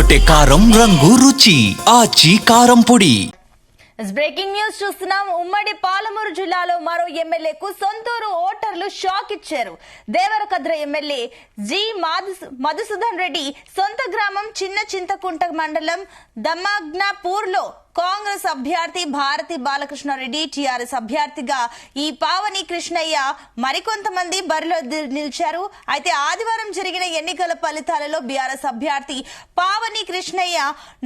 అదరగొట్టే కారం రంగు రుచి ఆచి కారం పొడి. బ్రేకింగ్ న్యూస్ చూస్తున్నాం. ఉమ్మడి పాలమూరు జిల్లాలో మరో ఎమ్మెల్యేకు సొంతూరు ఓటర్లు షాక్ ఇచ్చారు. దేవరకద్ర ఎమ్మెల్యే జి మధుసూదన్ రెడ్డి సొంత గ్రామం చిన్న చింతకుంట మండలం దమ్మగ్నాపూర్ లో కాంగ్రెస్ అభ్యర్థి భారతి బాలకృష్ణారెడ్డి, టీఆర్ఎస్ అభ్యర్థిగా ఈ పావని కృష్ణయ్య మరికొంతమంది బరిలో నిలిచారు. అయితే ఆదివారం జరిగిన ఎన్నికల ఫలితాలలో బీఆర్ఎస్ అభ్యర్థి పావని కృష్ణయ్య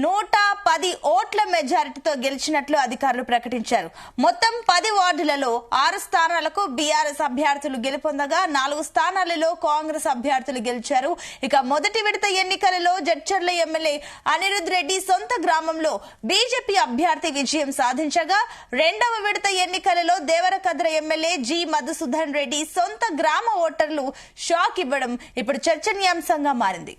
110 ఓట్ల మెజారిటీతో గెలిచినట్లు అధికారులు ప్రకటించారు. మొత్తం 10 వార్డులలో 6 స్థానాలకు బీఆర్ఎస్ అభ్యర్థులు గెలుపొందగా 4 స్థానాలలో కాంగ్రెస్ అభ్యర్థులు గెలిచారు. ఇక మొదటి విడత ఎన్నికలలో జడ్చర్ల ఎమ్మెల్యే అనిరుద్ రెడ్డి సొంత గ్రామంలో బీజేపీ అభ్యర్థి విజయం సాధించగా, రెండవ విడత ఎన్నికలలో దేవరకద్ర ఎమ్మెల్యే జి మధుసూదన్ రెడ్డి సొంత గ్రామ ఓటర్లు షాక్ ఇవ్వడం ఇప్పుడు చర్చనీయాంశంగా మారింది.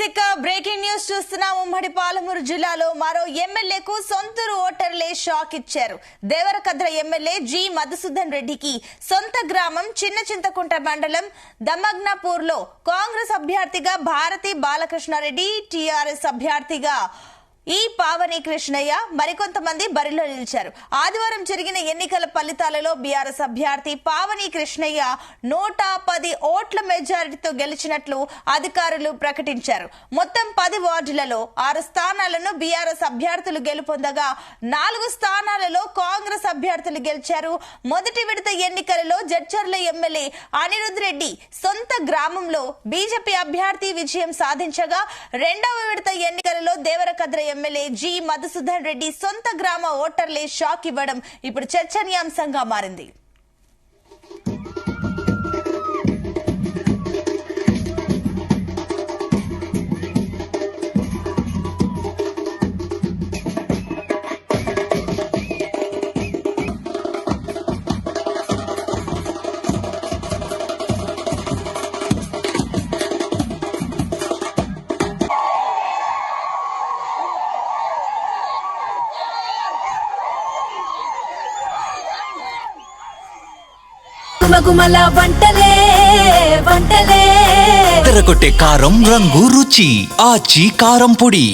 ఇక బ్రేకింగ్ న్యూస్ చూస్తున్నాం. ఉమ్మడి పాలమూరు జిల్లాలో మరో ఎమ్మెల్యేకు సొంతూరు ఓటర్లే షాక్ ఇచ్చారు. దేవరకద్ర ఎమ్మెల్యే జి మధుసూదన్ రెడ్డికి సొంత గ్రామం చిన్న చింతకుంట మండలం దమ్మగ్నాపూర్ లో కాంగ్రెస్ అభ్యర్థిగా భారతి బాలకృష్ణారెడ్డి, టీఆర్ఎస్ అభ్యర్థిగా ఈ పావని కృష్ణయ్య మరికొంతమంది బరిలో నిలిచారు. ఆదివారం జరిగిన ఎన్నికల ఫలితాలలో బీఆర్ఎస్ అభ్యర్థి పావని కృష్ణయ్య 110 ఓట్ల మెజారిటీతో గెలిచినట్లు అధికారులు ప్రకటించారు. మొత్తం 10 వార్డులలో 6 స్థానాలను బీఆర్ఎస్ అభ్యర్థులు గెలుపొందగా 4 స్థానాలలో కాంగ్రెస్ అభ్యర్థులు గెలిచారు. మొదటి విడత ఎన్నికలలో జడ్చర్ల ఎమ్మెల్యే అనిరుద్ రెడ్డి సొంత గ్రామంలో బీజేపీ అభ్యర్థి విజయం సాధించగా, రెండవ విడత ఎన్నికలలో దేవరకద్ర ఎమ్మెల్యే జి మధుసూదన్ రెడ్డి సొంత గ్రామ ఓటర్లే షాక్ ఇవ్వడం ఇప్పుడు చర్చనీయాంశంగా మారింది. గుమగుమల వంటలే వంటలే అదరగొట్టే కారం రంగు రుచి ఆచి కారం పొడి.